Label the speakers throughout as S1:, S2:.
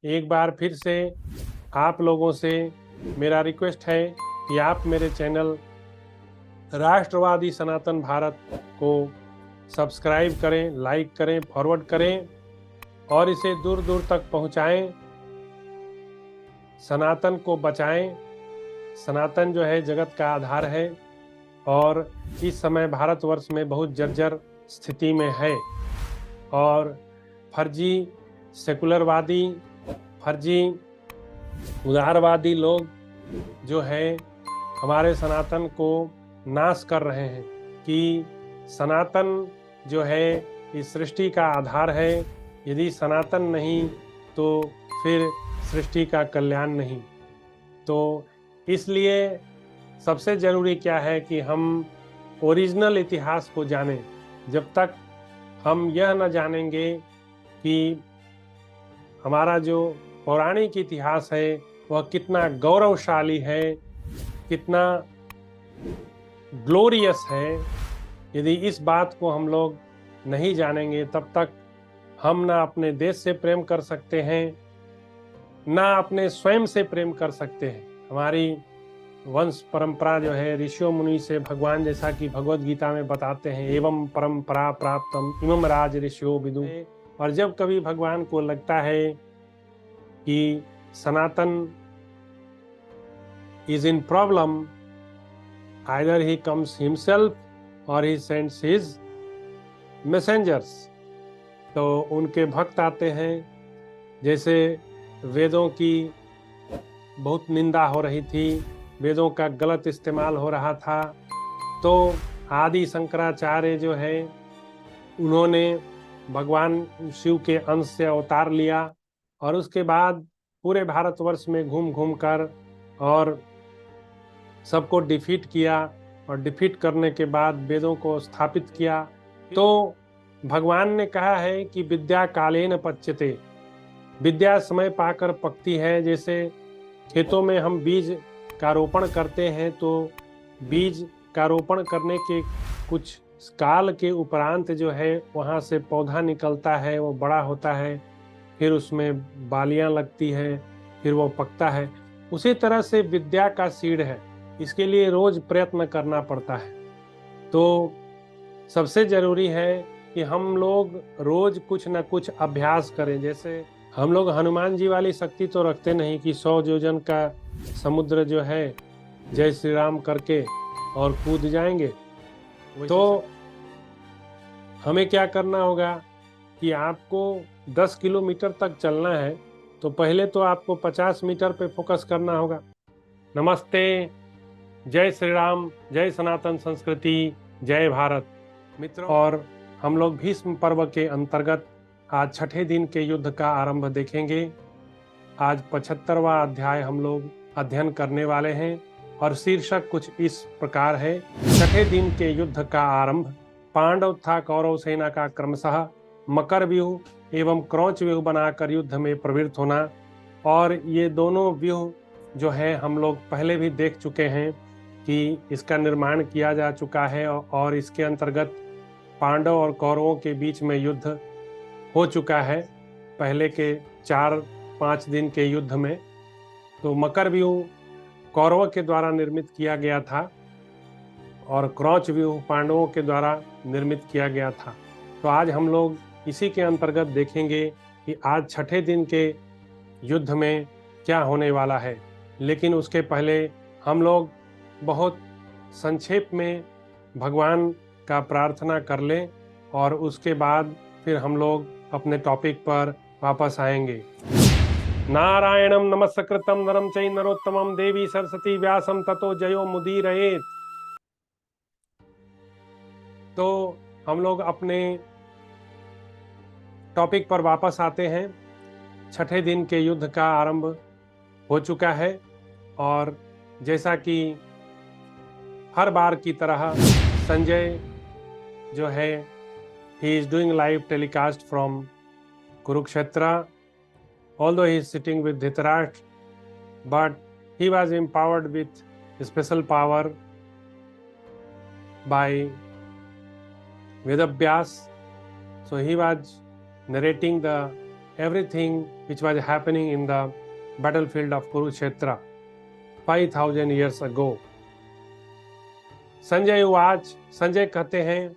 S1: एक बार फिर से आप लोगों से मेरा रिक्वेस्ट है कि आप मेरे चैनल राष्ट्रवादी सनातन भारत को सब्सक्राइब करें, लाइक करें, फॉरवर्ड करें और इसे दूर दूर तक पहुंचाएं। सनातन को बचाएं। सनातन जो है जगत का आधार है और इस समय भारतवर्ष में बहुत जर्जर स्थिति में है और फर्जी सेकुलरवादी, फर्जी उदारवादी लोग जो है हमारे सनातन को नाश कर रहे हैं कि सनातन जो है इस सृष्टि का आधार है। यदि सनातन नहीं तो फिर सृष्टि का कल्याण नहीं। तो इसलिए सबसे जरूरी क्या है कि हम ओरिजिनल इतिहास को जानें। जब तक हम यह न जानेंगे कि हमारा जो पौराणिक इतिहास है वह कितना गौरवशाली है, कितना ग्लोरियस है, यदि इस बात को हम लोग नहीं जानेंगे तब तक हम ना अपने देश से प्रेम कर सकते हैं, ना अपने स्वयं से प्रेम कर सकते हैं। हमारी वंश परंपरा जो है ऋषियों मुनि से, भगवान जैसा कि भगवत गीता में बताते हैं, एवं परंपरा प्राप्तम इमम राज ऋषियो विदु। और जब कभी भगवान को लगता है कि Sanatan is in problem, either he comes himself or he sends his messengers। तो उनके भक्त आते हैं। जैसे वेदों की बहुत निंदा हो रही थी, वेदों का गलत इस्तेमाल हो रहा था, तो आदि शंकराचार्य जो है उन्होंने भगवान शिव के अंश से अवतार लिया और उसके बाद पूरे भारतवर्ष में घूम घूम कर और सबको डिफीट किया और डिफीट करने के बाद वेदों को स्थापित किया। तो भगवान ने कहा है कि विद्या कालेन पच्यते, विद्या समय पाकर पकती है। जैसे खेतों में हम बीज का रोपण करते हैं तो बीज का रोपण करने के कुछ काल के उपरांत जो है वहाँ से पौधा निकलता है, वो बड़ा होता है, फिर उसमें बालियां लगती है, फिर वो पकता है। उसी तरह से विद्या का सीड है, इसके लिए रोज प्रयत्न करना पड़ता है। तो सबसे जरूरी है कि हम लोग रोज कुछ न कुछ अभ्यास करें। जैसे हम लोग हनुमान जी वाली शक्ति तो रखते नहीं कि 100 योजन का समुद्र जो है जय श्री राम करके और कूद जाएंगे। तो हमें क्या करना होगा कि आपको 10 किलोमीटर तक चलना है तो पहले तो आपको 50 मीटर पे फोकस करना होगा। नमस्ते, जय श्री राम, जय सनातन संस्कृति, जय भारत। मित्रों, और हम लोग भीष्म पर्व के अंतर्गत आज छठे दिन के युद्ध का आरंभ देखेंगे। आज 75वां अध्याय हम लोग अध्ययन करने वाले हैं और शीर्षक कुछ इस प्रकार है, छठे दिन के युद्ध का आरंभ। पांडव तथा कौरव सेना का क्रमशः मकर व्यूह एवं क्रौच व्यूह बनाकर युद्ध में प्रवृत्त होना। और ये दोनों व्यूह जो है हम लोग पहले भी देख चुके हैं कि इसका निर्माण किया जा चुका है और इसके अंतर्गत पांडव और कौरवों के बीच में युद्ध हो चुका है पहले के 4-5 दिन के युद्ध में। तो मकर व्यूह कौरवों के द्वारा निर्मित किया गया था और क्रौच व्यूह पांडवों के द्वारा निर्मित किया गया था। तो आज हम लोग इसी के अंतर्गत देखेंगे कि आज छठे दिन के युद्ध में क्या होने वाला है। लेकिन उसके पहले हम लोग बहुत संक्षेप में भगवान का प्रार्थना कर लें और उसके बाद फिर हम लोग अपने टॉपिक पर वापस आएंगे। नारायणं नमस्कृतं नरं चैव नरोत्तमं देवी सरस्वती व्यासं ततो जयो मुदीरयेत्। तो हम लोग अपने टॉपिक पर वापस आते हैं। छठे दिन के युद्ध का आरंभ हो चुका है और जैसा कि हर बार की तरह संजय जो है he is doing live telecast from Kurukshetra, although he is sitting with Dhritarashtra, but he was empowered with special power by Vedavyas. So he was narrating the everything which was happening in the battlefield of Kurukshetra 5000 years ago. Sanjay उवाच, संजय कहते हैं,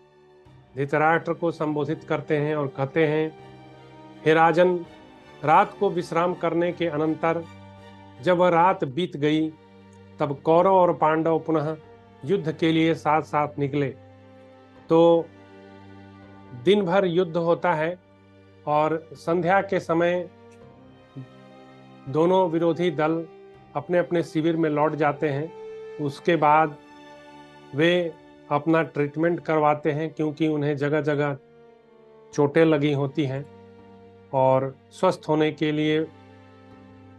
S1: धृतराष्ट्र को संबोधित करते हैं और कहते हैं, हे राजन, रात को विश्राम करने के अनंतर जब वह रात बीत गई तब कौरव और पांडव पुनः युद्ध के लिए साथ साथ निकले। तो दिन भर युद्ध होता है और संध्या के समय दोनों विरोधी दल अपने अपने शिविर में लौट जाते हैं। उसके बाद वे अपना ट्रीटमेंट करवाते हैं, क्योंकि उन्हें जगह जगह चोटें लगी होती हैं, और स्वस्थ होने के लिए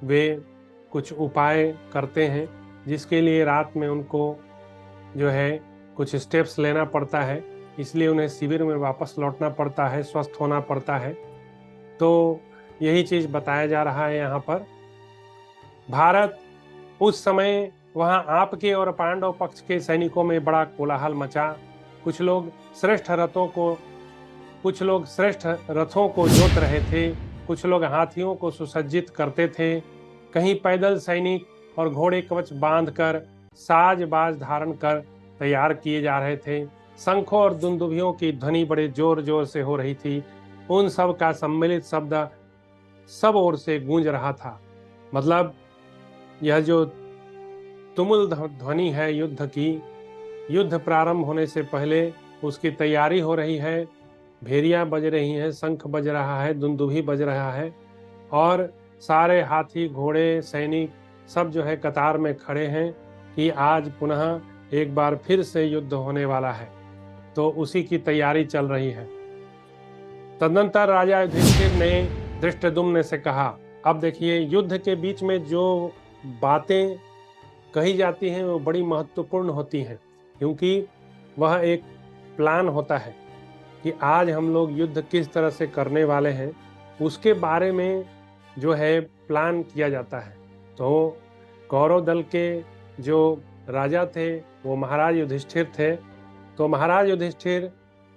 S1: वे कुछ उपाय करते हैं, जिसके लिए रात में उनको जो है कुछ स्टेप्स लेना पड़ता है, इसलिए उन्हें शिविर में वापस लौटना पड़ता है, स्वस्थ होना पड़ता है। तो यही चीज़ बताया जा रहा है यहाँ पर। भारत उस समय वहाँ आपके और पांडव पक्ष के सैनिकों में बड़ा कोलाहल मचा। कुछ लोग श्रेष्ठ रथों को जोत रहे थे, कुछ लोग हाथियों को सुसज्जित करते थे, कहीं पैदल सैनिक और घोड़े कवच बांधकर साज बाज धारण कर तैयार किए जा रहे थे। शंखों और दुंदुभियों की ध्वनि बड़े जोर जोर से हो रही थी। उन सब का सम्मिलित शब्द सब ओर से गूंज रहा था। मतलब यह जो तुमुल ध्वनि है युद्ध की, युद्ध प्रारंभ होने से पहले उसकी तैयारी हो रही है। भेरियां बज रही हैं, शंख बज रहा है, दुंदुभी बज रहा है, और सारे हाथी घोड़े सैनिक सब जो है कतार में खड़े हैं कि आज पुनः एक बार फिर से युद्ध होने वाला है। तो उसी की तैयारी चल रही है। तदनंतर राजा युधिष्ठिर ने धृष्टद्युम्न से कहा, अब देखिए युद्ध के बीच में जो बातें कही जाती हैं वो बड़ी महत्वपूर्ण होती हैं, क्योंकि वह एक प्लान होता है कि आज हम लोग युद्ध किस तरह से करने वाले हैं, उसके बारे में जो है प्लान किया जाता है। तो कौरव दल के जो राजा थे वो महाराज युधिष्ठिर थे। तो महाराज युधिष्ठिर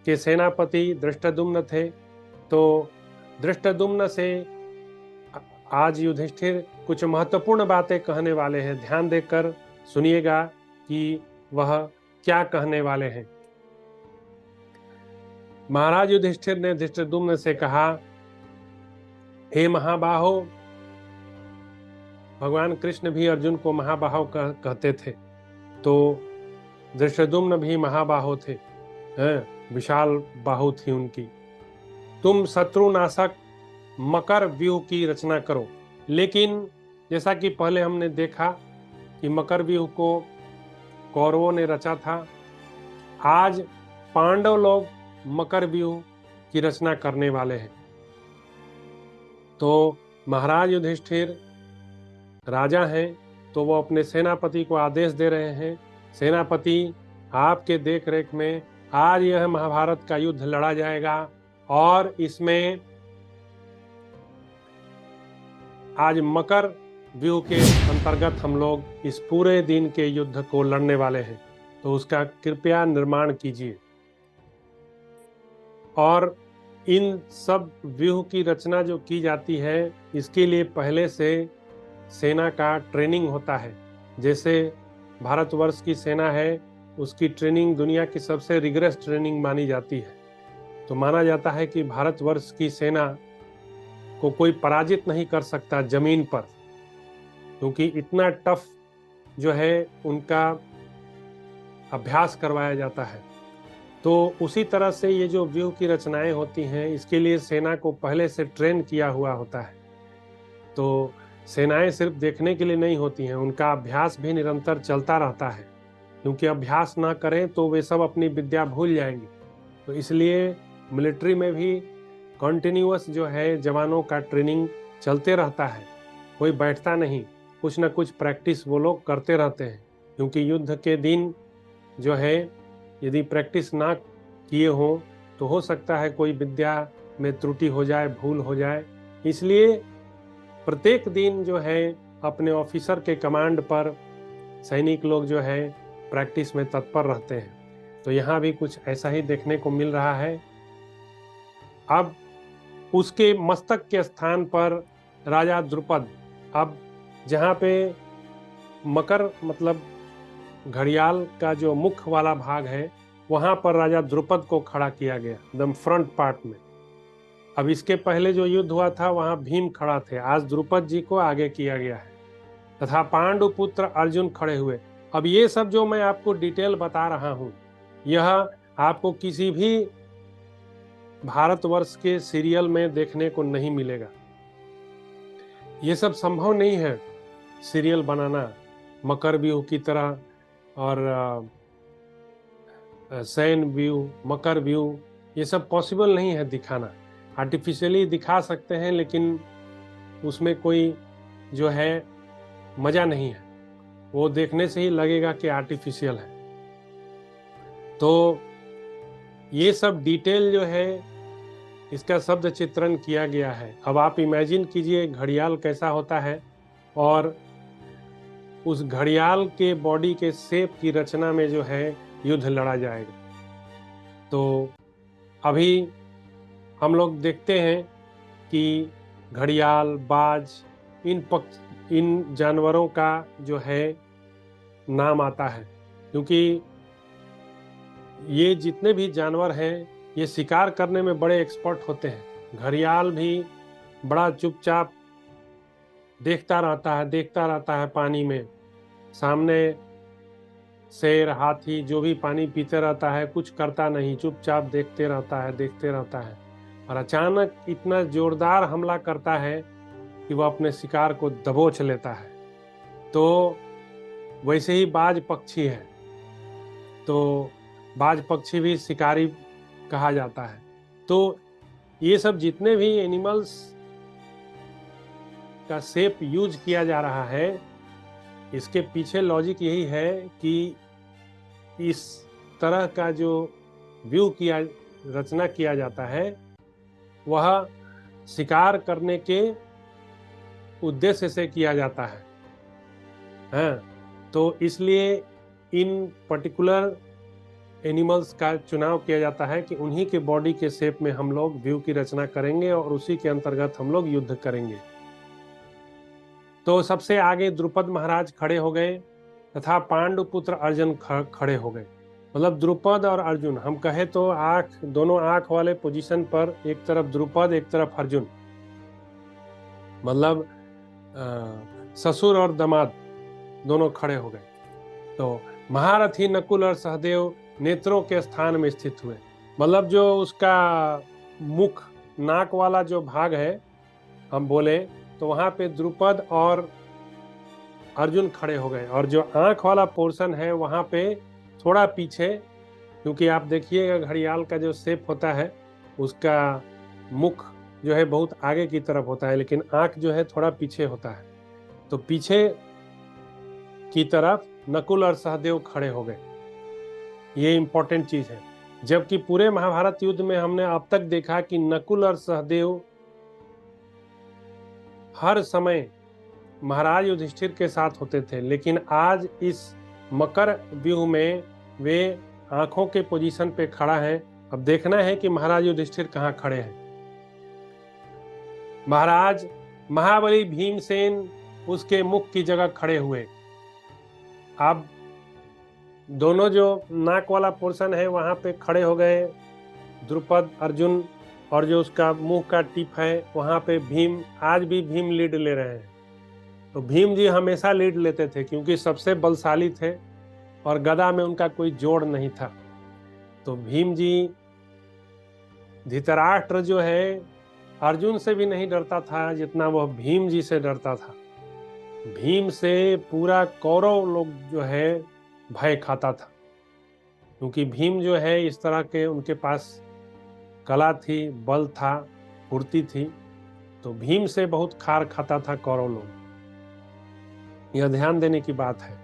S1: के सेनापति धृष्टद्युम्न थे। तो धृष्टद्युम्न से आज युधिष्ठिर कुछ महत्वपूर्ण बातें कहने वाले हैं। ध्यान देकर सुनिएगा कि वह क्या कहने वाले हैं। महाराज युधिष्ठिर ने धृष्टद्युम्न से कहा, हे महाबाहो, भगवान कृष्ण भी अर्जुन को महाबाहो कहते थे। तो धृष्टद्युम्न भी महाबाहो थे, विशाल बाहु थी उनकी। तुम शत्रुनाशक मकर व्यूह की रचना करो। लेकिन जैसा कि पहले हमने देखा कि मकर व्यूह को कौरवों ने रचा था, आज पांडव लोग मकर व्यूह की रचना करने वाले हैं। तो महाराज युधिष्ठिर राजा हैं, तो वो अपने सेनापति को आदेश दे रहे हैं, सेनापति आपके देखरेख में आज यह महाभारत का युद्ध लड़ा जाएगा, और इसमें आज मकर व्यूह के अंतर्गत हम लोग इस पूरे दिन के युद्ध को लड़ने वाले हैं। तो उसका कृपया निर्माण कीजिए। और इन सब व्यूह की रचना जो की जाती है, इसके लिए पहले से सेना का ट्रेनिंग होता है। जैसे भारतवर्ष की सेना है, उसकी ट्रेनिंग दुनिया की सबसे रिगरस ट्रेनिंग मानी जाती है। तो माना जाता है कि भारतवर्ष की सेना को कोई पराजित नहीं कर सकता जमीन पर, क्योंकि इतना टफ जो है उनका अभ्यास करवाया जाता है। तो उसी तरह से ये जो व्यूह की रचनाएं होती हैं, इसके लिए सेना को पहले से ट्रेन किया हुआ होता है। तो सेनाएं सिर्फ देखने के लिए नहीं होती हैं, उनका अभ्यास भी निरंतर चलता रहता है, क्योंकि अभ्यास ना करें तो वे सब अपनी विद्या भूल जाएंगे। तो इसलिए मिलिट्री में भी कंटिन्यूअस जो है जवानों का ट्रेनिंग चलते रहता है, कोई बैठता नहीं, कुछ ना कुछ प्रैक्टिस वो लोग करते रहते हैं। क्योंकि युद्ध के दिन जो है यदि प्रैक्टिस ना किए हो तो हो सकता है कोई विद्या में त्रुटि हो जाए, भूल हो जाए। इसलिए प्रत्येक दिन जो है अपने ऑफिसर के कमांड पर सैनिक लोग जो है प्रैक्टिस में तत्पर रहते हैं। तो यहाँ भी कुछ ऐसा ही देखने को मिल रहा है। अब उसके मस्तक के स्थान पर राजा द्रुपद, अब जहाँ पे मकर मतलब घड़ियाल का जो मुख वाला भाग है, वहां पर राजा द्रुपद को खड़ा किया गया एकदम फ्रंट पार्ट में। अब इसके पहले जो युद्ध हुआ था वहां भीम खड़ा थे, आज द्रुपद जी को आगे किया गया है, तथा पांडु पुत्र अर्जुन खड़े हुए। अब ये सब जो मैं आपको डिटेल बता रहा हूं, यह आपको किसी भी भारतवर्ष के सीरियल में देखने को नहीं मिलेगा। ये सब संभव नहीं है सीरियल बनाना मकर व्यूह की तरह, और सैन व्यू, मकर व्यू, ये सब पॉसिबल नहीं है दिखाना। आर्टिफिशियली दिखा सकते हैं, लेकिन उसमें कोई जो है मजा नहीं है, वो देखने से ही लगेगा कि आर्टिफिशियल है। तो ये सब डिटेल जो है इसका शब्द चित्रण किया गया है। अब आप इमेजिन कीजिए घड़ियाल कैसा होता है, और उस घड़ियाल के बॉडी के शेप की रचना में जो है युद्ध लड़ा जाएगा। तो अभी हम लोग देखते हैं कि घड़ियाल, बाज, इन जानवरों का जो है नाम आता है, क्योंकि ये जितने भी जानवर हैं ये शिकार करने में बड़े एक्सपर्ट होते हैं। घड़ियाल भी बड़ा चुपचाप देखता रहता है पानी में, सामने शेर, हाथी जो भी पानी पीते रहता है, कुछ करता नहीं, चुपचाप देखते रहता है। और अचानक इतना जोरदार हमला करता है कि वह अपने शिकार को दबोच लेता है। तो वैसे ही बाज पक्षी है, तो बाज पक्षी भी शिकारी कहा जाता है। तो ये सब जितने भी एनिमल्स का शेप यूज किया जा रहा है, इसके पीछे लॉजिक यही है कि इस तरह का जो व्यू किया, रचना किया जाता है, वह शिकार करने के उद्देश्य से किया जाता है। तो इसलिए इन पर्टिकुलर एनिमल्स का चुनाव किया जाता है कि उन्हीं के बॉडी के शेप में हम लोग व्यू की रचना करेंगे और उसी के अंतर्गत हम लोग युद्ध करेंगे। तो सबसे आगे द्रुपद महाराज खड़े हो गए तथा पांडु पुत्र अर्जुन खड़े हो गए। मतलब द्रुपद और अर्जुन, हम कहे तो दोनों आंख वाले पोजीशन पर, एक तरफ द्रुपद एक तरफ अर्जुन, मतलब ससुर और दामाद दोनों खड़े हो गए। तो महारथी नकुल और सहदेव नेत्रों के स्थान में स्थित हुए। मतलब जो उसका मुख, नाक वाला जो भाग है हम बोले, तो वहां पे द्रुपद और अर्जुन खड़े हो गए, और जो आंख वाला पोर्शन है वहां पे थोड़ा पीछे, क्योंकि आप देखिएगा घड़ियाल का जो शेप होता है उसका मुख जो है बहुत आगे की तरफ होता है, लेकिन आंख जो है थोड़ा पीछे होता है। तो पीछे की तरफ नकुल और सहदेव खड़े हो गए, ये इंपॉर्टेंट चीज है। जबकि पूरे महाभारत युद्ध में हमने अब तक देखा कि नकुल और सहदेव हर समय महाराज युधिष्ठिर के साथ होते थे, लेकिन आज इस मकर व्यूह में वे आंखों के पोजीशन पे खड़ा है। अब देखना है कि महाराज युधिष्ठिर कहाँ खड़े हैं। महाराज महाबली भीमसेन उसके मुख की जगह खड़े हुए। अब दोनों जो नाक वाला पोर्शन है वहां पे खड़े हो गए द्रुपद, अर्जुन, और जो उसका मुंह का टिप है वहां पे भीम, आज भी भीम लीड ले रहे हैं। तो भीम जी हमेशा लीड लेते थे क्योंकि सबसे बलशाली थे और गदा में उनका कोई जोड़ नहीं था। तो भीम जी, धृतराष्ट्र जो है अर्जुन से भी नहीं डरता था जितना वह भीम जी से डरता था। भीम से पूरा कौरव लोग जो है भय खाता था, क्योंकि भीम जो है इस तरह के, उनके पास कला थी, बल था, फुर्ती थी। तो भीम से बहुत खार खाता था कौरव लोग, यह ध्यान देने की बात है।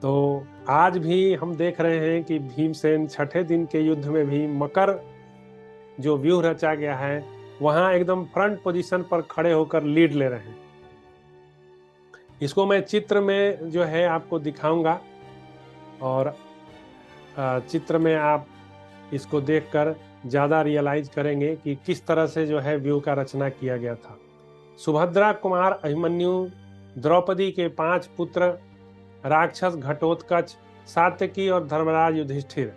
S1: तो आज भी हम देख रहे हैं कि भीमसेन छठे दिन के युद्ध में भी मकर जो व्यूह रचा गया है वहां एकदम फ्रंट पोजीशन पर खड़े होकर लीड ले रहे हैं। इसको मैं चित्र में जो है आपको दिखाऊंगा, और चित्र में आप इसको देखकर ज़्यादा रियलाइज करेंगे कि किस तरह से जो है व्यू का रचना किया गया था। सुभद्रा कुमार अभिमन्यु, द्रौपदी के 5 पुत्र, राक्षस घटोत्कच, सात्यकी और धर्मराज युधिष्ठिर,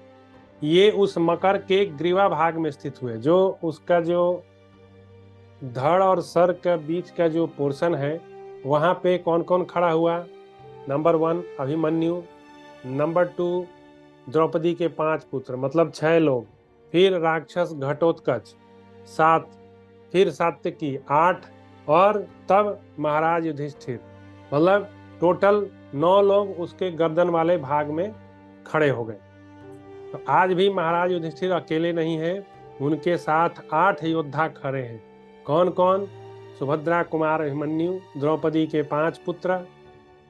S1: ये उस मकर के ग्रीवा भाग में स्थित हुए। जो उसका जो धड़ और सर के बीच का जो पोर्शन है, वहां पे कौन कौन खड़ा हुआ? नंबर 1 अभिमन्यु, नंबर 2 द्रौपदी के 5 पुत्र मतलब 6 लोग, फिर राक्षस घटोत्कच 7, फिर सात्यकी 8 और तब महाराज युधिष्ठिर, मतलब टोटल 9 लोग उसके गर्दन वाले भाग में खड़े हो गए। तो आज भी महाराज युधिष्ठिर अकेले नहीं हैं, उनके साथ 8 योद्धा खड़े हैं। कौन कौन? सुभद्रा कुमार अभिमन्यु, द्रौपदी के 5 पुत्र,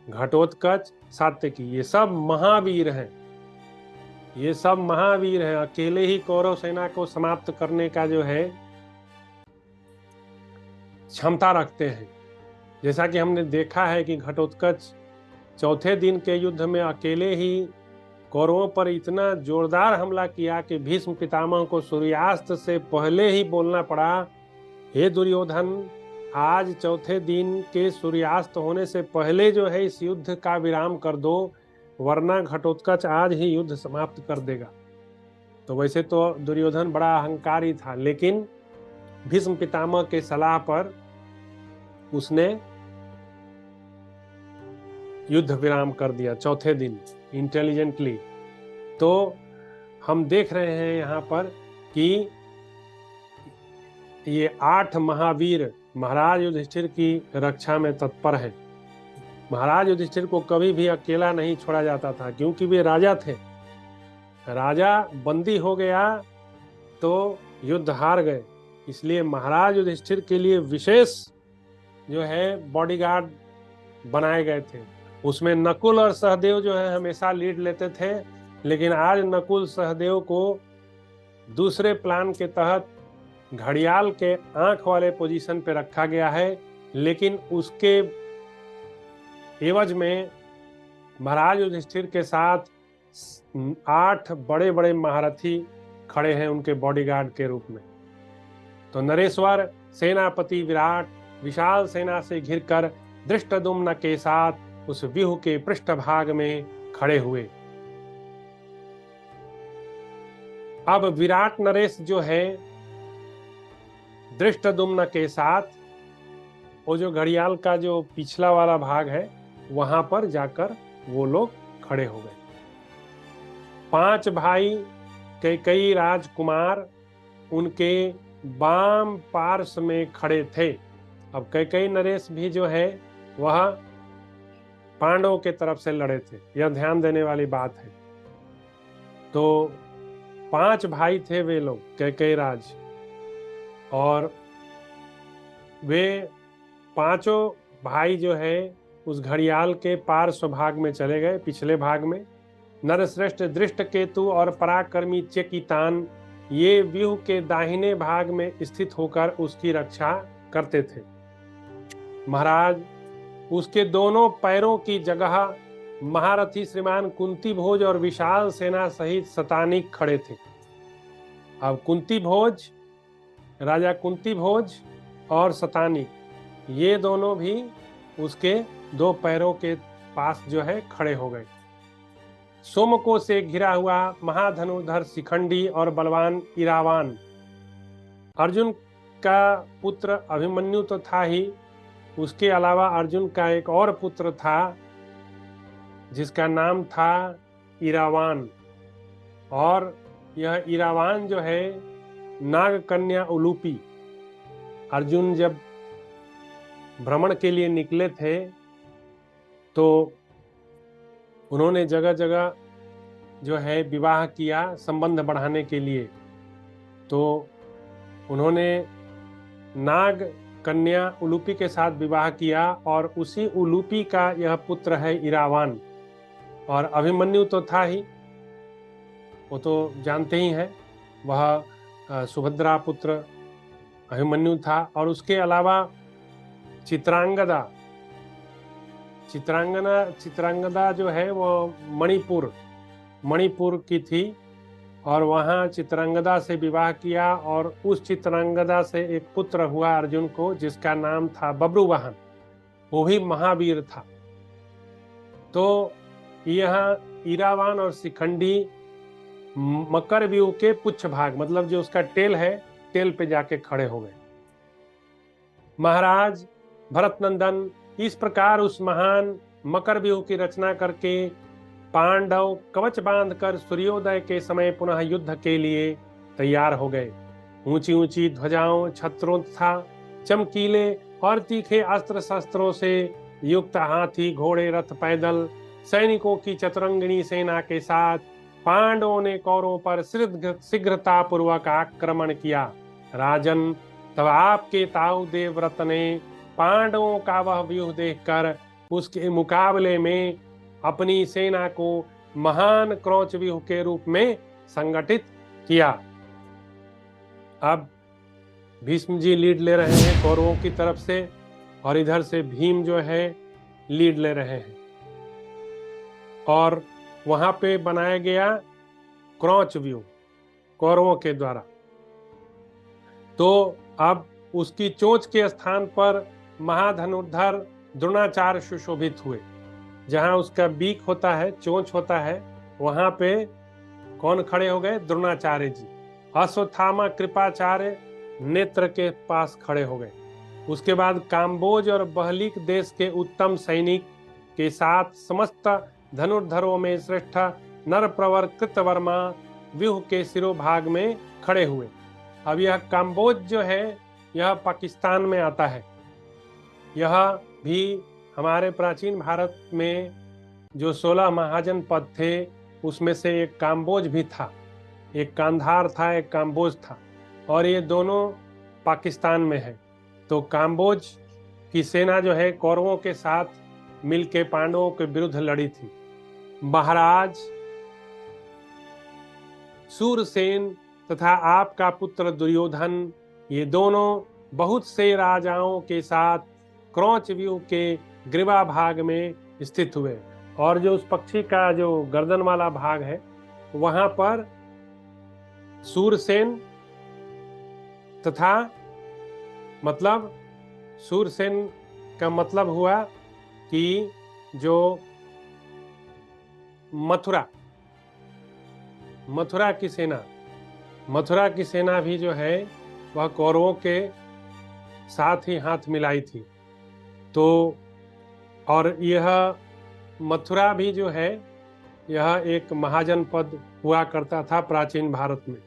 S1: घटोत्कच, सात्यकी, ये सब महावीर हैं। ये सब महावीर हैं, अकेले ही कौरव सेना को समाप्त करने का जो है क्षमता रखते हैं। जैसा कि हमने देखा है कि घटोत्कच चौथे दिन के युद्ध में अकेले ही कौरवों पर इतना जोरदार हमला किया कि भीष्म पितामह को सूर्यास्त से पहले ही बोलना पड़ा, हे दुर्योधन, आज चौथे दिन के सूर्यास्त होने से पहले जो है इस युद्ध का विराम कर दो, वरना घटोत्कच आज ही युद्ध समाप्त कर देगा। तो वैसे तो दुर्योधन बड़ा अहंकारी था, लेकिन भीष्म पितामह के सलाह पर उसने युद्ध विराम कर दिया चौथे दिन इंटेलिजेंटली। तो हम देख रहे हैं यहाँ पर कि ये 8 महावीर महाराज युधिष्ठिर की रक्षा में तत्पर हैं। महाराज युधिष्ठिर को कभी भी अकेला नहीं छोड़ा जाता था, क्योंकि वे राजा थे। राजा बंदी हो गया तो युद्ध हार गए, इसलिए महाराज युधिष्ठिर के लिए विशेष जो है बॉडीगार्ड बनाए गए थे। उसमें नकुल और सहदेव जो है हमेशा लीड लेते थे, लेकिन आज नकुल सहदेव को दूसरे प्लान के तहत घड़ियाल के आंख वाले पोजीशन पे रखा गया है, लेकिन उसके एवज में महाराज युधिष्ठिर के साथ 8 बड़े बड़े महारथी खड़े हैं उनके बॉडीगार्ड के रूप में। तो नरेश्वर सेनापति विराट विशाल सेना से घिरकर धृष्टद्युम्न के साथ उस व्यूह के पृष्ठभाग में खड़े हुए। अब विराट नरेश जो है धृष्टद्युम्न के साथ वो जो घड़ियाल का जो पिछला वाला भाग है वहां पर जाकर वो लोग खड़े हो गए। 5 भाई कैकेयी राजकुमार उनके बाम पार्श्व में खड़े थे। अब कैकेयी नरेश भी जो है वह पांडवों के तरफ से लड़े थे, यह ध्यान देने वाली बात है। तो 5 भाई थे वे लोग कैकेयी राज, और वे पांचों भाई जो है उस घड़ियाल के पार्श्व भाग में चले गए, पिछले भाग में। नरश्रेष्ठ धृष्टकेतु और पराक्रमी चेकितान ये व्यूह के दाहिने भाग में स्थित होकर उसकी रक्षा करते थे। महाराज उसके दोनों पैरों की जगह महारथी श्रीमान कुंती भोज और विशाल सेना सहित शतानिक खड़े थे। अब कुंती भोज, राजा कुंती भोज और शतानिक ये दोनों भी उसके 2 पैरों के पास जो है खड़े हो गए। सोमको से घिरा हुआ महाधनुर्धर शिखंडी और बलवान इरावान, अर्जुन का पुत्र अभिमन्यु तो था ही, उसके अलावा अर्जुन का एक और पुत्र था जिसका नाम था इरावान, और यह इरावान जो है नाग कन्या उलूपी। अर्जुन जब भ्रमण के लिए निकले थे तो उन्होंने जगह जगह जो है विवाह किया संबंध बढ़ाने के लिए। तो उन्होंने नाग कन्या उलूपी के साथ विवाह किया और उसी उलूपी का यह पुत्र है इरावान। और अभिमन्यु तो था ही, वो तो जानते ही हैं, वह सुभद्रा पुत्र अभिमन्यु था। और उसके अलावा चित्रांगदा जो है वो मणिपुर की थी, और वहां चित्रांगदा से विवाह किया और उस चित्रांगदा से एक पुत्र हुआ अर्जुन को, जिसका नाम था बब्रुवाहन। वो भी महावीर था। तो यह ईरावान और शिखंडी मकर व्यूह के पुच्छ भाग, मतलब जो उसका टेल है, टेल पे जाके खड़े हो गए। महाराज भरत नंदन इस प्रकार उस महान मकर व्यूह की रचना करके पांडव कवच बांधकर सूर्योदय के समय पुनः युद्ध के लिए तैयार हो गए। ऊंची ऊंची ध्वजाओं, छत्रों तथा चमकीले और तीखे अस्त्र शस्त्रों से युक्त हाथी, घोड़े, रथ, पैदल सैनिकों की चतुरंगिणी सेना के साथ पांडवों ने कौरवों पर शीघ्रता पूर्वक आक्रमण किया। राजन, तब आपके ताऊ देवव्रत ने पांडवों का वह व्यूह देखकर उसके मुकाबले में अपनी सेना को महान क्रौच व्यूह के रूप में संगठित किया। अब भीष्म जी लीड ले रहे हैं कौरवों की तरफ से, और इधर से भीम जो है लीड ले रहे हैं। और वहां पे बनाया गया क्रौच व्यूह कौरवों के द्वारा। तो अब उसकी चोंच के स्थान पर महाधनुर्धर द्रोणाचार्य सुशोभित हुए। जहां उसका बीक होता है, चोंच होता है, वहां पे कौन खड़े हो गए? द्रोणाचार्य जी। अश्वत्थामा कृपाचार्य नेत्र के पास खड़े हो गए। उसके बाद काम्बोज और बहलिक देश के उत्तम सैनिक के साथ समस्त धनुर्धरों में श्रेष्ठ नरप्रवर कृतवर्मा व्यूह के शिरोभाग में खड़े हुए। अब यह काम्बोज जो है यह पाकिस्तान में आता है। यह भी हमारे प्राचीन भारत में जो 16 महाजन पद थे उसमें से एक काम्बोज भी था। एक कांधार था, एक काम्बोज था, और ये दोनों पाकिस्तान में है। तो काम्बोज की सेना जो है कौरवों के साथ मिलके पांडवों के विरुद्ध लड़ी थी। महाराज सूरसेन तथा आपका पुत्र दुर्योधन, ये दोनों बहुत से राजाओं के साथ क्रौच व्यूह के ग्रीवा भाग में स्थित हुए। और जो उस पक्षी का जो गर्दन वाला भाग है वहां पर सूरसेन तथा, मतलब सूरसेन का मतलब हुआ कि जो मथुरा की सेना भी जो है वह कौरवों के साथ ही हाथ मिलाई थी। तो और यह मथुरा भी जो है यह एक महाजनपद हुआ करता था प्राचीन भारत में।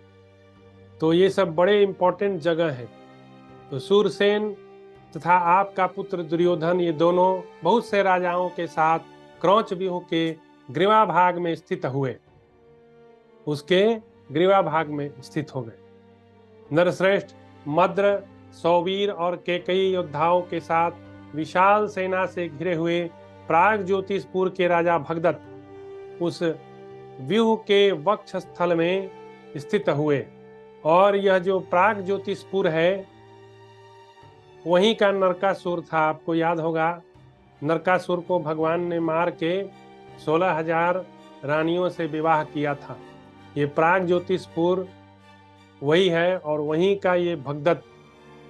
S1: तो ये सब बड़े इंपॉर्टेंट जगह हैं। तो सूरसेन तथा आपका पुत्र दुर्योधन, ये दोनों बहुत से राजाओं के साथ क्रौच व्यूह के ग्रीवा भाग में स्थित हुए, उसके ग्रीवा भाग में स्थित हो गए। नरश्रेष्ठ मद्र, सौवीर और केकई योद्धाओं के साथ विशाल सेना से घिरे हुए प्राग ज्योतिषपुर के राजा भगदत्त उस व्यूह के वक्ष स्थल में स्थित हुए। और यह जो प्राग ज्योतिषपुर है वहीं का नरकासुर था। आपको याद होगा, नरकासुर को भगवान ने मार के 16,000 रानियों से विवाह किया था। ये प्राग ज्योतिषपुर वही है, और वहीं का ये भगदत्त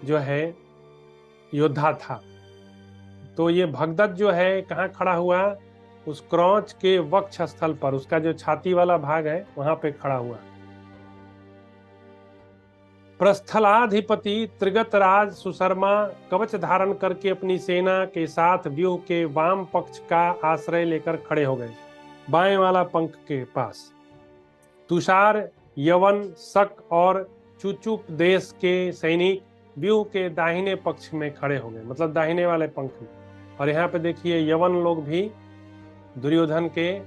S1: जो है योद्धा था। तो ये भगदत्त जो है कहाँ खड़ा हुआ? उस क्रौच के वक्ष स्थल पर, उसका जो छाती वाला भाग है वहां पे खड़ा हुआ। प्रस्थलाधिपति त्रिगतराज सुशर्मा कवच धारण करके अपनी सेना के साथ व्यूह के वाम पक्ष का आश्रय लेकर खड़े हो गए, बाएं वाला पंख के पास। तुषार, यवन, शक और चुचुप देश के सैनिक व्यूह के दाहिने पक्ष में खड़े हो गए, मतलब दाहिने वाले पंख में। और यहाँ पे देखिए यवन लोग भी दुर्योधन के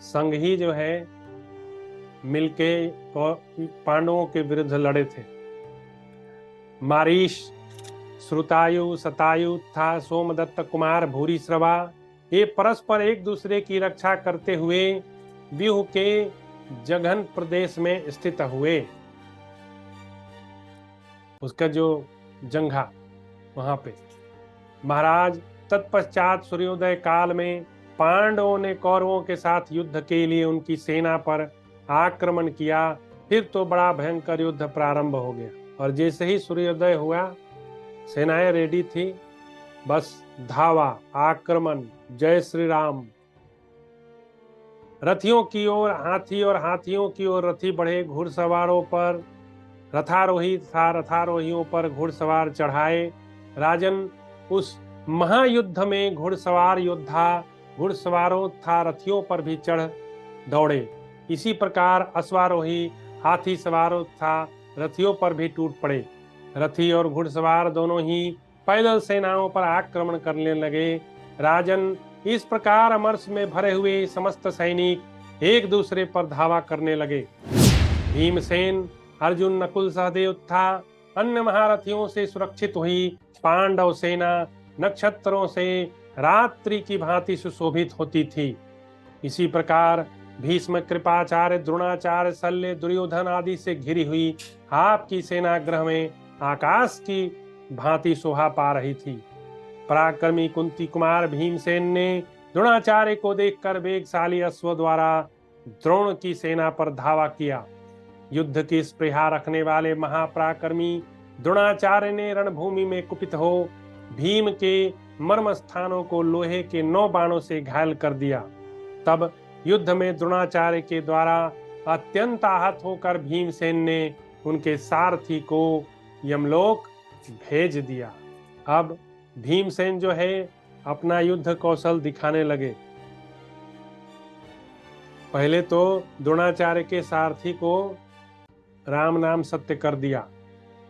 S1: संग ही जो है मिलके पांडवों के विरुद्ध लड़े थे। मारीश, श्रुतायु, शतायु तथा सोमदत्त कुमार भूरिश्रवा, ये परस्पर एक दूसरे की रक्षा करते हुए व्यूह के जघन प्रदेश में स्थित हुए। उसका जो जंघा वहां पे। महाराज तत्पश्चात सूर्योदय काल में पांडवों ने कौरवों के साथ युद्ध के लिए उनकी सेना पर आक्रमण किया फिर तो बड़ा भयंकर युद्ध प्रारंभ हो गया। और जैसे ही सूर्योदय हुआ, सेनाएं रेडी थी, बस धावा, आक्रमण, जय श्री राम। रथियों की ओर हाथी और हाथियों की ओर रथी बढ़े, घुड़सवारों पर रथारोही था, रथारोहियों पर घुड़सवार चढ़ाए। राजन, उस महायुद्ध में घुड़सवार योद्धा घुड़सवारों तथा रथियों पर भी चढ़ दौड़े। इसी प्रकार अश्वारोही हाथी सवारों तथा रथियों पर भी टूट पड़े। रथी और घुड़सवार दोनों ही पैदल सेनाओं पर आक्रमण करने लगे। राजन, इस प्रकार अमरस में भरे हुए समस्त सैनिक एक दूसरे पर धावा करने लगे। भीमसेन, अर्जुन, नकुल, सहदेव तथा अन्य महारथियों से सुरक्षित हुई पांडव सेना नक्षत्रों से रात्रि की भांति सुशोभित होती थी। इसी प्रकार भीष्म, कृपाचार्य, द्रोणाचार्य, शल्य, दुर्योधन आदि से घिरी हुई आपकी सेना ग्रह में आकाश की भांति शोभा पा रही थी। पराक्रमी कुंती कुमार भीमसेन ने द्रोणाचार्य को देखकर वेगशाली अश्व द्वारा द्रोण की सेना पर धावा किया। युद्ध की स्पृहा रखने वाले महापराक्रमी द्रोणाचार्य ने रणभूमि में कुपित हो भीम के मर्म स्थानों को लोहे के 9 बाणों से घायल कर दिया। तब युद्ध में द्रोणाचार्य के द्वारा अत्यंत आहत होकर भीमसेन ने उनके सारथी को यमलोक भेज दिया। अब भीमसेन जो है अपना युद्ध कौशल दिखाने लगे। पहले तो द्रोणाचार्य के सारथी को राम नाम सत्य कर दिया।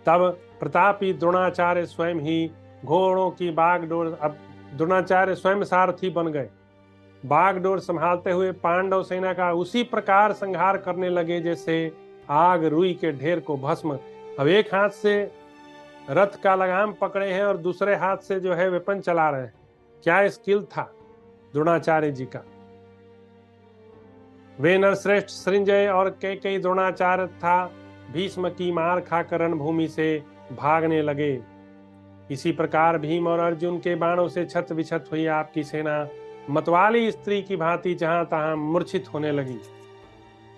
S1: तब प्रतापी द्रोणाचार्य स्वयं ही घोड़ों की बागडोर, अब द्रोणाचार्य स्वयं सारथी बन गए। बागडोर संभालते हुए पांडव सेना का उसी प्रकार संहार करने लगे जैसे आग रुई के ढेर को भस्म। अब एक हाथ से रथ का लगाम पकड़े हैं और दूसरे हाथ से जो है वेपन चला रहे हैं। क्या स्किल था द्रोणाचार्य जी का। वे नरश्रेष्ठ, सृंजय और कई द्रोणाचार्य था भीष्म की मार खाकर रणभूमि से भागने लगे। इसी प्रकार भीम और अर्जुन के बाणों से छत विछत हुई आपकी सेना मतवाली स्त्री की भांति जहां तहां मूर्छित होने लगी।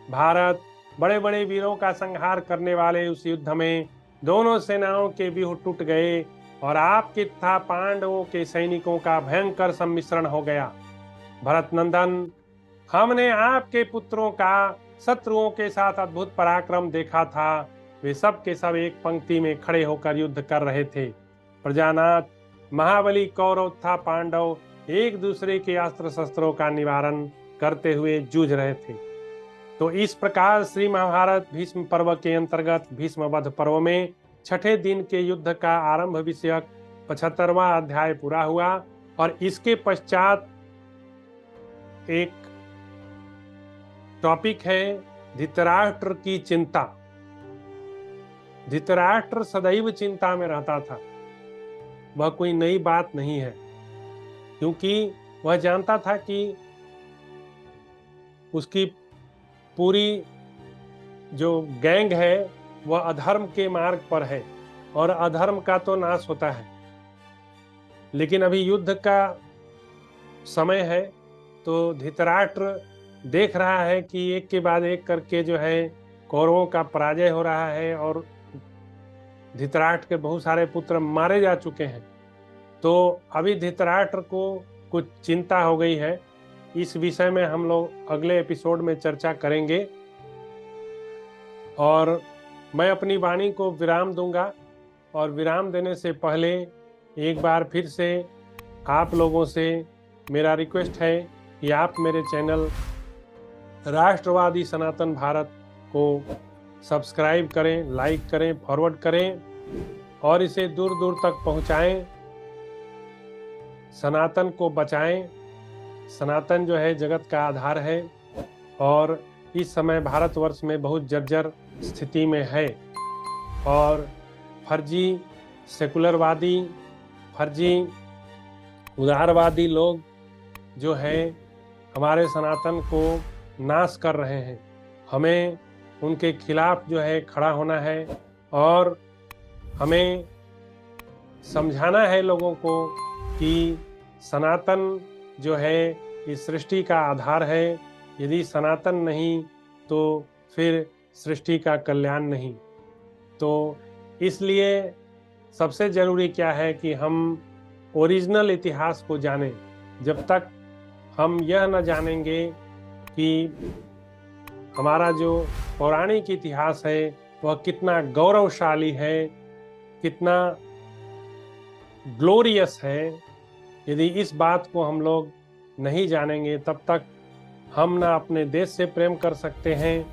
S1: भारत बड़े बड़े वीरों का संहार करने वाले उस युद्ध में दोनों सेनाओं के व्यूह टूट गए और आपके तथा पांडवों के सैनिकों का भयंकर सम्मिश्रण हो गया। भरत नंदन, हमने आपके पुत्रों का शत्रुओं के साथ अद्भुत पराक्रम देखा था। वे सब के सब एक पंक्ति में खड़े होकर युद्ध कर रहे थे। प्रजानाथ, महाबली कौरव तथा पांडव एक दूसरे के अस्त्र शस्त्रों का निवारण करते हुए जूझ रहे थे। तो इस प्रकार श्री महाभारत भीष्म पर्व के अंतर्गत भीष्म वध पर्व में छठे दिन के युद्ध का आरंभ विषयक 75वां अध्याय पूरा हुआ। और इसके पश्चात एक टॉपिक है धृतराष्ट्र की चिंता। धृतराष्ट्र सदैव चिंता में रहता था। वह कोई नई बात नहीं है, क्योंकि वह जानता था कि उसकी पूरी जो गैंग है वह अधर्म के मार्ग पर है और अधर्म का तो नाश होता है। लेकिन अभी युद्ध का समय है, तो धृतराष्ट्र देख रहा है कि एक के बाद एक करके जो है कौरवों का पराजय हो रहा है और धृतराष्ट्र के बहुत सारे पुत्र मारे जा चुके हैं। तो अभी धृतराष्ट्र को कुछ चिंता हो गई है। इस विषय में हम लोग अगले एपिसोड में चर्चा करेंगे। और मैं अपनी वाणी को विराम दूंगा, और विराम देने से पहले एक बार फिर से आप लोगों से मेरा रिक्वेस्ट है कि आप मेरे चैनल राष्ट्रवादी सनातन भारत को सब्सक्राइब करें, लाइक करें, फॉरवर्ड करें और इसे दूर दूर तक पहुंचाएं। सनातन को बचाएं। सनातन जो है जगत का आधार है और इस समय भारतवर्ष में बहुत जर्जर स्थिति में है। और फर्जी सेकुलरवादी, फर्जी उदारवादी लोग जो है हमारे सनातन को नाश कर रहे हैं। हमें उनके खिलाफ जो है खड़ा होना है और हमें समझाना है लोगों को कि सनातन जो है इस सृष्टि का आधार है। यदि सनातन नहीं तो फिर सृष्टि का कल्याण नहीं। तो इसलिए सबसे ज़रूरी क्या है कि हम ओरिजिनल इतिहास को जानें। जब तक हम यह न जानेंगे कि हमारा जो पौराणिक इतिहास है वह कितना गौरवशाली है, कितना ग्लोरियस है, यदि इस बात को हम लोग नहीं जानेंगे तब तक हम ना अपने देश से प्रेम कर सकते हैं,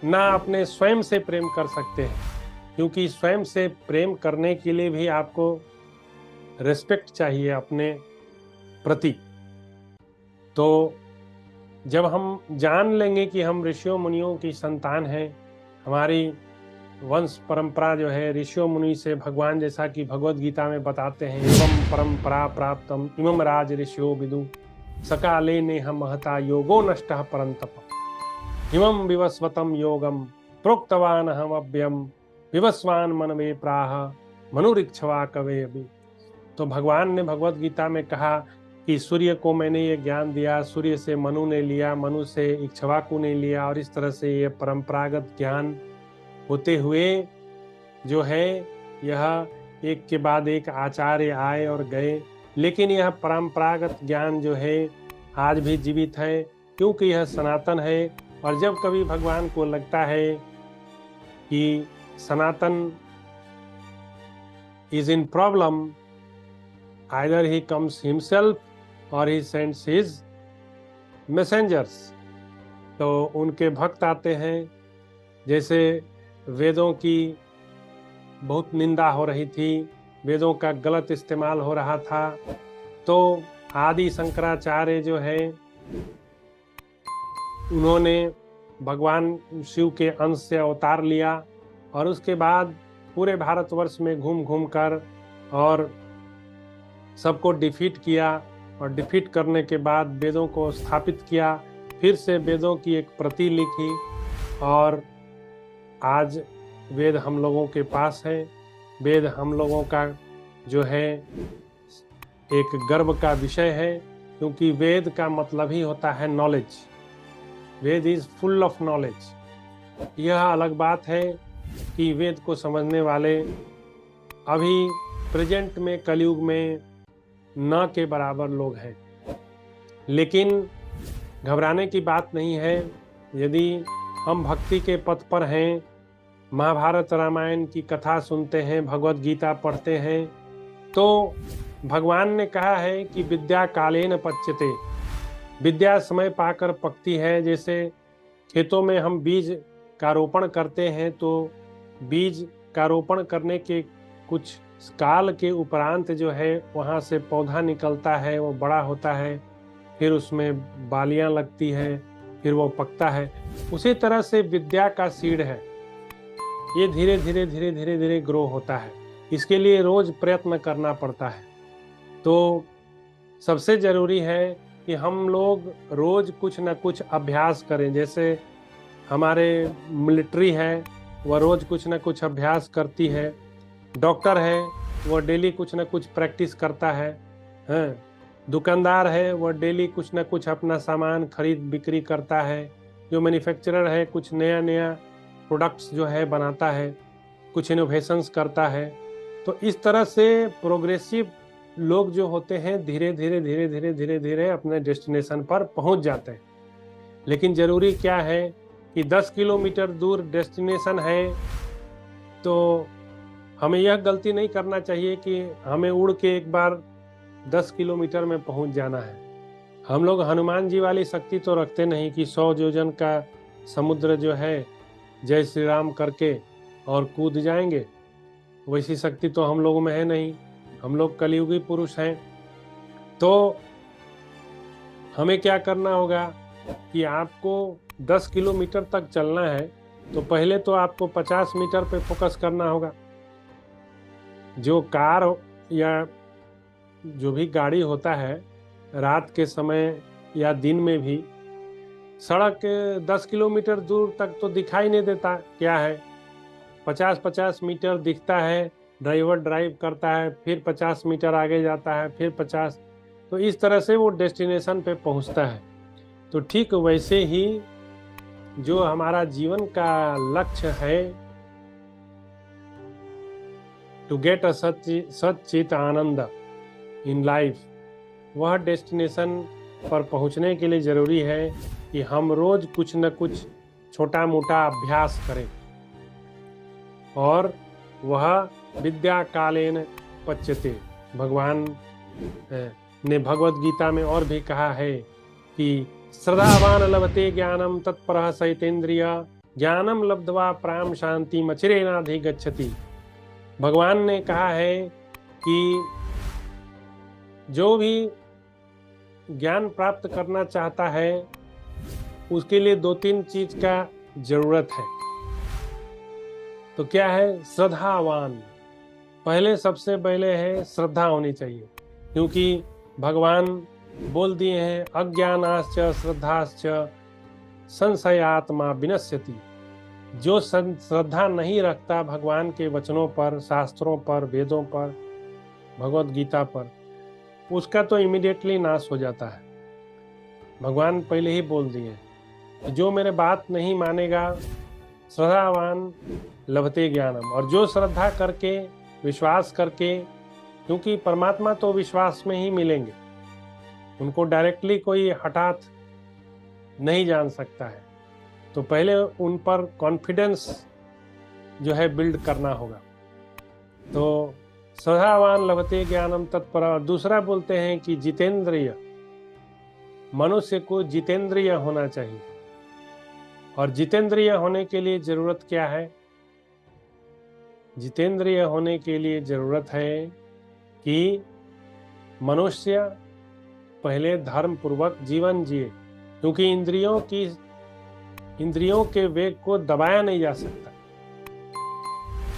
S1: ना अपने स्वयं से प्रेम कर सकते हैं। क्योंकि स्वयं से प्रेम करने के लिए भी आपको रिस्पेक्ट चाहिए अपने प्रति। तो जब हम जान लेंगे कि हम ऋषियों मुनियों की संतान हैं, हमारी वंश परंपरा जो है ऋषियों मुनि से, भगवान जैसा कि भगवत गीता में बताते हैं, एवं परंपरा प्राप्तम इमम राज ऋषियो विदु सकाले नेह महता योगो नष्टः परंतप इमं विवस्वतम योगम प्रोक्तवान हम अव्ययम विवस्वान मनवे प्राह मनुरिक्षवा कवे अभी। तो भगवान ने भगवत गीता में कहा कि सूर्य को मैंने ये ज्ञान दिया, सूर्य से मनु ने लिया, मनु से इक्ष्वाकु ने लिया, और इस तरह से ये परंपरागत ज्ञान होते हुए जो है यह एक के बाद एक आचार्य आए और गए। लेकिन यह परंपरागत ज्ञान जो है आज भी जीवित है, क्योंकि यह सनातन है। और जब कभी भगवान को लगता है कि Sanatan is in problem, either he comes himself और ही सेंड्स हिज मैसेंजर्स। तो उनके भक्त आते हैं। जैसे वेदों की बहुत निंदा हो रही थी, वेदों का गलत इस्तेमाल हो रहा था, तो आदि शंकराचार्य जो है उन्होंने भगवान शिव के अंश से अवतार लिया, और उसके बाद पूरे भारतवर्ष में घूम घूम कर और सबको डिफीट किया, और डिफीट करने के बाद वेदों को स्थापित किया, फिर से वेदों की एक प्रति लिखी, और आज वेद हम लोगों के पास है। वेद हम लोगों का जो है एक गर्व का विषय है, क्योंकि वेद का मतलब ही होता है knowledge. Veda is full of knowledge. यह अलग बात है कि वेद को समझने वाले अभी प्रेजेंट में कलयुग में न के बराबर लोग हैं। लेकिन घबराने की बात नहीं है। यदि हम भक्ति के पथ पर हैं, महाभारत रामायण की कथा सुनते हैं, भगवत गीता पढ़ते हैं, तो भगवान ने कहा है कि विद्या कालेन पच्यते, विद्या समय पाकर पकती है। जैसे खेतों में हम बीज का रोपण करते हैं, तो बीज का रोपण करने के कुछ काल के उपरांत जो है वहाँ से पौधा निकलता है, वो बड़ा होता है, फिर उसमें बालियाँ लगती है, फिर वो पकता है। उसी तरह से विद्या का सीड है, ये धीरे धीरे धीरे धीरे धीरे ग्रो होता है। इसके लिए रोज प्रयत्न करना पड़ता है। तो सबसे ज़रूरी है कि हम लोग रोज कुछ न कुछ अभ्यास करें। जैसे हमारे मिलिट्री है, वह रोज कुछ न कुछ अभ्यास करती है। डॉक्टर है, वह डेली कुछ न कुछ प्रैक्टिस करता है। हैं, दुकानदार है, वह डेली कुछ न कुछ अपना सामान खरीद बिक्री करता है। जो मैन्युफैक्चरर है, कुछ नया नया प्रोडक्ट्स जो है बनाता है, कुछ इनोवेशंस करता है। तो इस तरह से प्रोग्रेसिव लोग जो होते हैं धीरे धीरे धीरे धीरे धीरे धीरे अपने डेस्टिनेशन पर पहुंच जाते हैं। लेकिन ज़रूरी क्या है कि 10 किलोमीटर दूर डेस्टिनेशन है, तो हमें यह गलती नहीं करना चाहिए कि हमें उड़ के एक बार 10 किलोमीटर में पहुंच जाना है। हम लोग हनुमान जी वाली शक्ति तो रखते नहीं कि 100 योजन का समुद्र जो है जय श्री राम करके और कूद जाएंगे। वैसी शक्ति तो हम लोगों में है नहीं, हम लोग कलयुगी पुरुष हैं। तो हमें क्या करना होगा कि आपको 10 किलोमीटर तक चलना है, तो पहले तो आपको 50 मीटर पे फोकस करना होगा। जो कार या जो भी गाड़ी होता है, रात के समय या दिन में भी सड़क 10 किलोमीटर दूर तक तो दिखाई नहीं देता क्या है। 50-50 मीटर दिखता है, ड्राइवर ड्राइव करता है, फिर 50 मीटर आगे जाता है, फिर 50। तो इस तरह से वो डेस्टिनेशन पे पहुंचता है। तो ठीक वैसे ही जो हमारा जीवन का लक्ष्य है, टू गेट अ सच्चित आनंद इन लाइफ, वह डेस्टिनेशन पर पहुंचने के लिए जरूरी है कि हम रोज कुछ न कुछ छोटा मोटा अभ्यास करें, और वह विद्या कालेन पच्यते। भगवान ने भगवत गीता में और भी कहा है कि श्रद्धावान लभते ज्ञानम तत्परः सहितेन्द्रिय ज्ञानम लब्ध्वा प्राम शांति मचिरेनाधिगच्छति। भगवान ने कहा है कि जो भी ज्ञान प्राप्त करना चाहता है उसके लिए 2-3 चीज का जरूरत है। तो क्या है? श्रद्धावान। पहले सबसे पहले है श्रद्धा होनी चाहिए, क्योंकि भगवान बोल दिए हैं अज्ञानाश्च श्रद्धाश्च संशयात्मा विनश्यति। जो श्रद्धा नहीं रखता भगवान के वचनों पर, शास्त्रों पर, वेदों पर, भगवत गीता पर, उसका तो इमीडिएटली नाश हो जाता है। भगवान पहले ही बोल दिए जो मेरे बात नहीं मानेगा, श्रद्धावान लभते ज्ञानम। और जो श्रद्धा करके, विश्वास करके, क्योंकि परमात्मा तो विश्वास में ही मिलेंगे, उनको डायरेक्टली कोई हठात नहीं जान सकता है, तो पहले उन पर कॉन्फिडेंस जो है बिल्ड करना होगा। तो श्रद्धावान लभते ज्ञानम तत्पर। और दूसरा बोलते हैं कि जितेंद्रिय, मनुष्य को जितेंद्रिय होना चाहिए। और जितेंद्रिय होने के लिए जरूरत क्या है? जितेंद्रिय होने के लिए जरूरत है कि मनुष्य पहले धर्म पूर्वक जीवन जिए, क्योंकि इंद्रियों के वेग को दबाया नहीं जा सकता।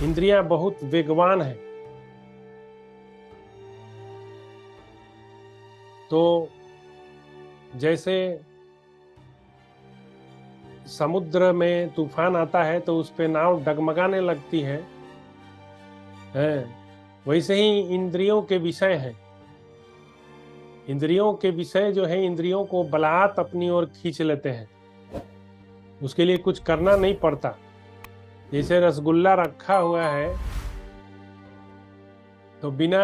S1: इंद्रियां बहुत वेगवान है। तो जैसे समुद्र में तूफान आता है तो उस पे नाव डगमगाने लगती है, वैसे ही इंद्रियों के विषय है। इंद्रियों के विषय जो है, इंद्रियों को बलात् अपनी ओर खींच लेते हैं, उसके लिए कुछ करना नहीं पड़ता। जैसे रसगुल्ला रखा हुआ है तो बिना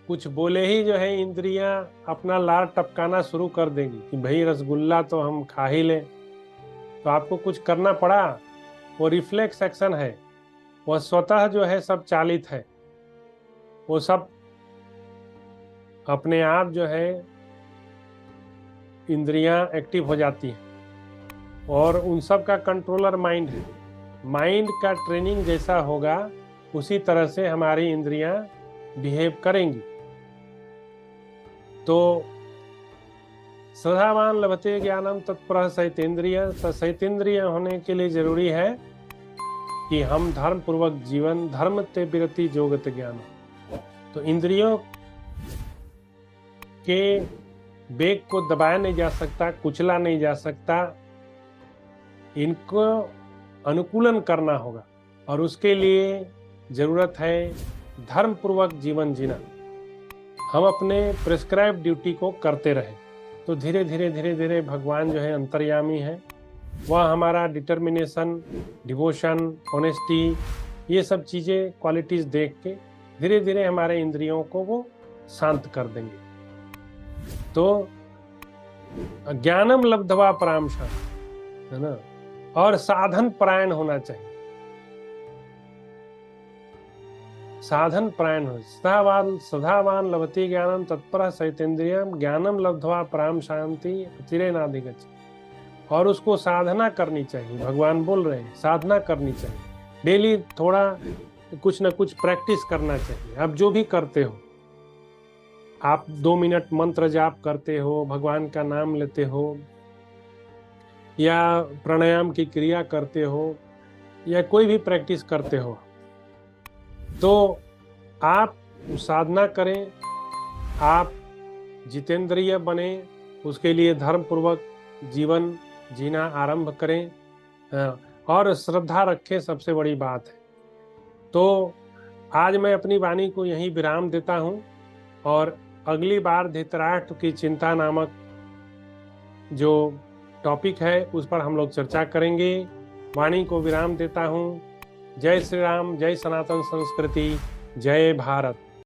S1: कुछ बोले ही जो है इंद्रियां अपना लार टपकाना शुरू कर देंगी कि भाई रसगुल्ला तो हम खा ही लें। तो आपको कुछ करना पड़ा, वो रिफ्लेक्स एक्शन है, वह स्वतः जो है सब चालित है, वो सब अपने आप जो है इंद्रियां एक्टिव हो जाती हैं। और उन सब का कंट्रोलर माइंड है। माइंड का ट्रेनिंग जैसा होगा उसी तरह से हमारी इंद्रियां बिहेव करेंगी। तो श्रद्धावान लभते ज्ञानम तत्पर सहितेन्द्रिय। सहितेन्द्रिय होने के लिए जरूरी है कि हम धर्म पूर्वक जीवन, धर्म ते विरति जोगत ज्ञान। तो इंद्रियों के वेग को दबाया नहीं जा सकता, कुचला नहीं जा सकता, इनको अनुकूलन करना होगा। और उसके लिए जरूरत है धर्म पूर्वक जीवन जीना। हम अपने प्रिस्क्राइब ड्यूटी को करते रहें तो धीरे धीरे भगवान जो है अंतर्यामी है, वह हमारा डिटर्मिनेशन, डिवोशन, ऑनेस्टी, ये सब चीज़ें, क्वालिटीज़ देख के धीरे धीरे हमारे इंद्रियों को वो शांत कर देंगे। तो ज्ञानम लब्ध्वा पराम शांति, है ना। और साधन परायण होना चाहिए, साधन परायण हो। श्रद्धावान लभते ज्ञानम तत्पर सहितेन्द्रियम ज्ञानम लब्ध्वा पराम शांति चिरेनाधिगच्छति। और उसको साधना करनी चाहिए। भगवान बोल रहे हैं साधना करनी चाहिए, डेली थोड़ा कुछ ना कुछ प्रैक्टिस करना चाहिए। आप जो भी करते हो, आप 2 मिनट मंत्र जाप करते हो, भगवान का नाम लेते हो, या प्राणायाम की क्रिया करते हो, या कोई भी प्रैक्टिस करते हो, तो आप साधना करें, आप जितेंद्रिय बने, उसके लिए धर्म पूर्वक जीवन जीना आरंभ करें, और श्रद्धा रखें, सबसे बड़ी बात है। तो आज मैं अपनी वाणी को यहीं विराम देता हूं, और अगली बार धृतराष्ट्र की चिंता नामक जो टॉपिक है उस पर हम लोग चर्चा करेंगे। वाणी को विराम देता हूँ। जय श्री राम, जय सनातन संस्कृति, जय भारत।